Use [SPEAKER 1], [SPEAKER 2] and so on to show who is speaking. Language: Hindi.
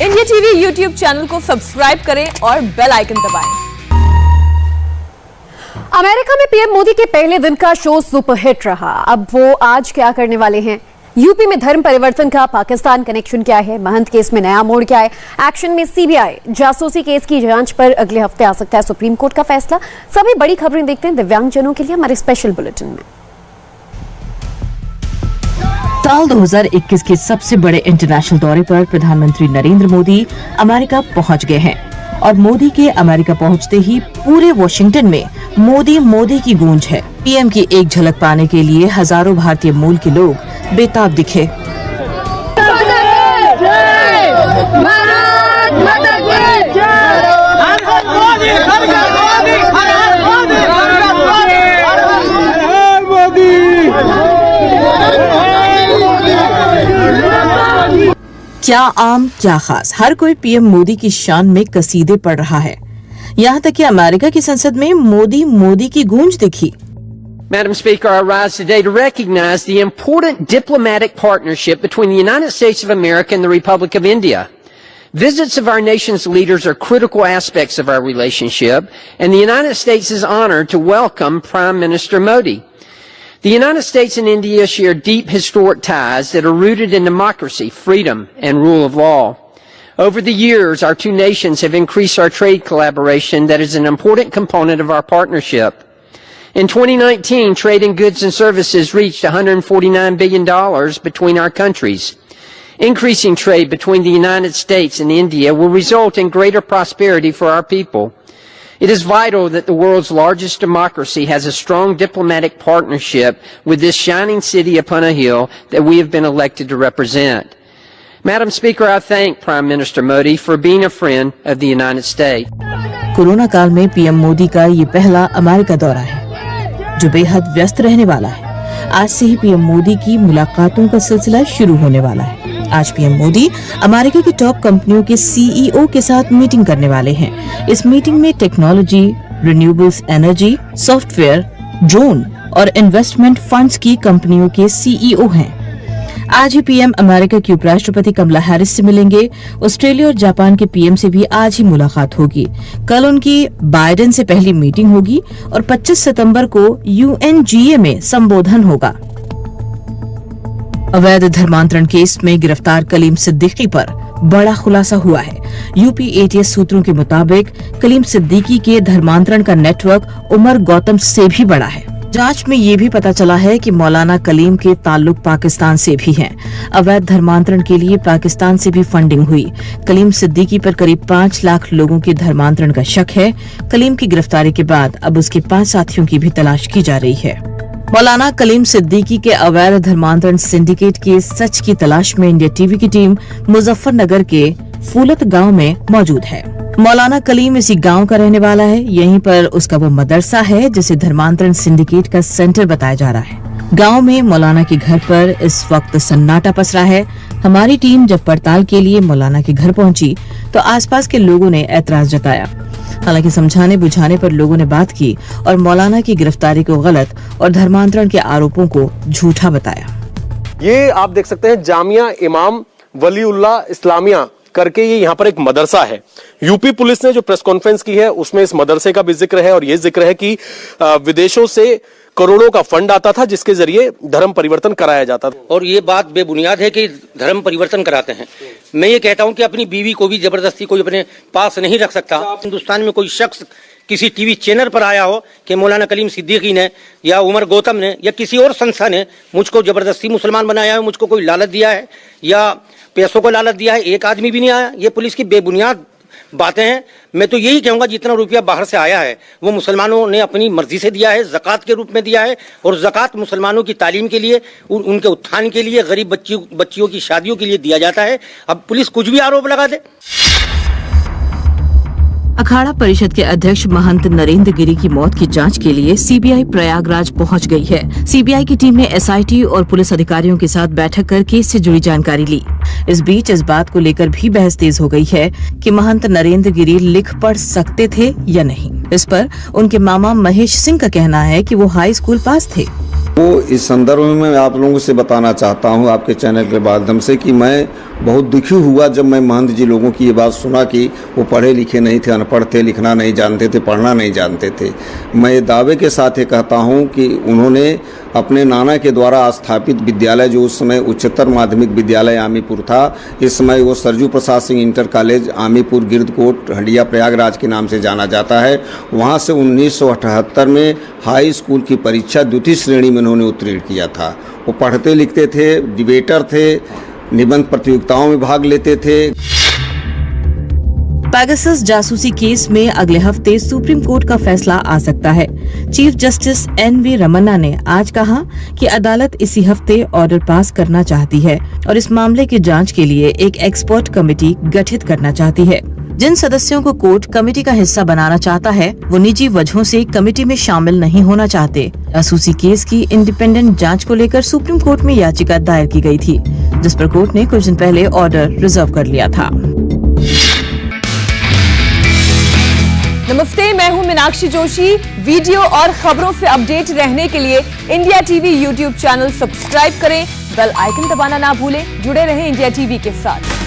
[SPEAKER 1] इंडिया टीवी यूट्यूब चैनल को सब्सक्राइब करें और बेल आइकन दबाएं।
[SPEAKER 2] अमेरिका में पीएम मोदी के पहले दिन का शो सुपरहिट रहा। अब वो आज क्या करने वाले हैं? यूपी में धर्म परिवर्तन का पाकिस्तान कनेक्शन क्या है? महंत केस में नया मोड़ क्या है? एक्शन में सीबीआई जासूसी केस की जांच पर अगले हफ्ते आ सकता है सुप्रीम कोर्ट का फैसला। सभी बड़ी खबरें देखते हैं दिव्यांगजनों के लिए हमारे स्पेशल बुलेटिन में।
[SPEAKER 3] साल 2021 के सबसे बड़े इंटरनेशनल दौरे पर प्रधानमंत्री नरेंद्र मोदी अमेरिका पहुंच गए हैं और मोदी के अमेरिका पहुंचते ही पूरे वॉशिंगटन में मोदी मोदी की गूंज है। पीएम की एक झलक पाने के लिए हजारों भारतीय मूल के लोग बेताब दिखे। क्या आम क्या खास, हर कोई पीएम मोदी की शान में कसीदे पढ़ रहा है। यहाँ तक कि अमेरिका की संसद में मोदी मोदी की गूंज दिखी।
[SPEAKER 4] Madam Speaker, I rise today to recognize the important diplomatic partnership between the United States of America and the Republic of India. Visits of our nation's leaders are critical aspects of our relationship, and the United States is honored to welcome Prime Minister Modi. The United States and India share deep historic ties that are rooted in democracy, freedom, and rule of law. Over the years, our two nations have increased our trade collaboration that is an important component of our partnership. In 2019, trade in goods and services reached $149 billion between our countries. Increasing trade between the United States and India will result in greater prosperity for our people. It is vital that the world's largest democracy has a strong diplomatic partnership with this shining city upon a hill that we have been elected to represent. Madam Speaker, I thank Prime Minister Modi for being a friend of the United States.
[SPEAKER 3] Corona काल में पीएम मोदी का ये पहला अमेरिका दौरा है जो बेहद व्यस्त रहने वाला है। आज से ही पीएम मोदी की मुलाकातों का सिलसिला शुरू होने वाला है। आज पीएम मोदी अमेरिका की टॉप कंपनियों के सीईओ के साथ मीटिंग करने वाले हैं। इस मीटिंग में technology, renewables energy, software, drone और इन्वेस्टमेंट फंड्स की कंपनियों के सीईओ हैं। आज ही पीएम अमेरिका की उपराष्ट्रपति कमला हैरिस से मिलेंगे। ऑस्ट्रेलिया और जापान के पीएम से भी आज ही मुलाकात होगी। कल उनकी बाइडेन से पहली मीटिंग होगी और 25 सितंबर को यूएनजीए में संबोधन होगा। अवैध धर्मांतरण केस में गिरफ्तार कलीम सिद्दीकी पर बड़ा खुलासा हुआ है। यूपी एटीएस सूत्रों के मुताबिक कलीम सिद्दीकी के धर्मांतरण का नेटवर्क उमर गौतम से भी बड़ा है। जांच में ये भी पता चला है कि मौलाना कलीम के ताल्लुक पाकिस्तान से भी हैं। अवैध धर्मांतरण के लिए पाकिस्तान से भी फंडिंग हुई। कलीम सिद्दीकी पर करीब 5 लाख लोगों के धर्मांतरण का शक है। कलीम की गिरफ्तारी के बाद अब उसके 5 साथियों की भी तलाश की जा रही है। मौलाना कलीम सिद्दीकी के अवैध धर्मांतरण सिंडिकेट के सच की तलाश में इंडिया टीवी की टीम मुजफ्फरनगर के फूलत गांव में मौजूद है। मौलाना कलीम इसी गांव का रहने वाला है। यहीं पर उसका वो मदरसा है जिसे धर्मांतरण सिंडिकेट का सेंटर बताया जा रहा है। गांव में मौलाना के घर पर इस वक्त सन्नाटा पसरा है। हमारी टीम जब पड़ताल के लिए मौलाना के घर पहुंची तो आसपास के लोगों ने ऐतराज जताया। हालांकि समझाने बुझाने पर लोगों ने बात की और मौलाना की गिरफ्तारी को गलत और धर्मांतरण के आरोपों को झूठा बताया।
[SPEAKER 5] ये आप देख सकते हैं जामिया इमाम वलीउल्लाह इस्लामिया करके ये यहाँ पर एक मदरसा है। यूपी पुलिस ने जो प्रेस कॉन्फ्रेंस की है उसमें इस मदरसे का भी जिक्र है और ये जिक्र है कि विदेशों से करोड़ों का फंड आता था जिसके जरिए धर्म परिवर्तन कराया जाता था।
[SPEAKER 6] और ये बात बेबुनियाद है कि धर्म परिवर्तन कराते हैं। मैं ये कहता हूं कि अपनी बीवी को भी जबरदस्ती कोई अपने पास नहीं रख सकता। हिंदुस्तान में कोई शख्स किसी टीवी चैनल पर आया हो कि मौलाना कलीम सिद्दीकी ने या उमर गौतम ने या किसी और संस्था ने मुझको जबरदस्ती मुसलमान बनाया है, मुझको कोई लालच दिया है या पैसों को लालच दिया है, एक आदमी भी नहीं आया। ये पुलिस की बेबुनियाद बातें हैं। मैं तो यही कहूंगा जितना रुपया बाहर से आया है वो मुसलमानों ने अपनी मर्जी से दिया है, ज़कात के रूप में दिया है और ज़कात मुसलमानों की तालीम के लिए, उनके उत्थान के लिए, गरीब बच्चियों की शादियों के लिए दिया जाता है। अब पुलिस कुछ भी आरोप लगा दे।
[SPEAKER 3] अखाड़ा परिषद के अध्यक्ष महंत नरेंद्र गिरी की मौत की जांच के लिए सीबीआई प्रयागराज पहुंच गई है। सीबीआई की टीम ने एसआईटी और पुलिस अधिकारियों के साथ बैठक कर केस से जुड़ी जानकारी ली। इस बीच इस बात को लेकर भी बहस तेज हो गई है कि महंत नरेंद्र गिरी लिख पढ़ सकते थे या नहीं। इस पर उनके मामा महेश सिंह का कहना है कि वो हाई स्कूल पास थे।
[SPEAKER 7] वो इस संदर्भ में मैं आप लोगों से बताना चाहता हूं आपके चैनल के माध्यम से कि मैं बहुत दुखी हुआ जब मैं महंत जी लोगों की ये बात सुना कि वो पढ़े लिखे नहीं थे, अनपढ़ थे, लिखना नहीं जानते थे, पढ़ना नहीं जानते थे। मैं ये दावे के साथ ये कहता हूँ कि उन्होंने अपने नाना के द्वारा स्थापित विद्यालय, जो उस समय उच्चतर माध्यमिक विद्यालय आमीपुर था, इस समय वो सरजू प्रसाद सिंह इंटर कॉलेज आमीपुर गिरदकोट हंडिया प्रयागराज के नाम से जाना जाता है, वहाँ से 1978 में हाई स्कूल की परीक्षा द्वितीय श्रेणी में उन्होंने उत्तीर्ण किया था। वो पढ़ते लिखते थे, डिबेटर थे, निबंध प्रतियोगिताओं में भाग लेते थे।
[SPEAKER 3] पैगासस जासूसी केस में अगले हफ्ते सुप्रीम कोर्ट का फैसला आ सकता है। चीफ जस्टिस NV रमन्ना ने आज कहा कि अदालत इसी हफ्ते ऑर्डर पास करना चाहती है और इस मामले की जांच के लिए एक एक्सपर्ट कमेटी गठित करना चाहती है। जिन सदस्यों को कोर्ट कमेटी का हिस्सा बनाना चाहता है वो निजी वजहों से कमेटी में शामिल नहीं होना चाहते। जासूसी केस की इंडिपेंडेंट जांच को लेकर सुप्रीम कोर्ट में याचिका दायर की गई थी, जिस पर कोर्ट ने कुछ दिन पहले ऑर्डर रिजर्व कर लिया था।
[SPEAKER 1] नमस्ते, मैं हूं मीनाक्षी जोशी। वीडियो और खबरों से अपडेट रहने के लिए India TV YouTube channel subscribe करें, बेल आइकन दबाना ना भूलें। जुड़े रहें इंडिया टीवी के साथ।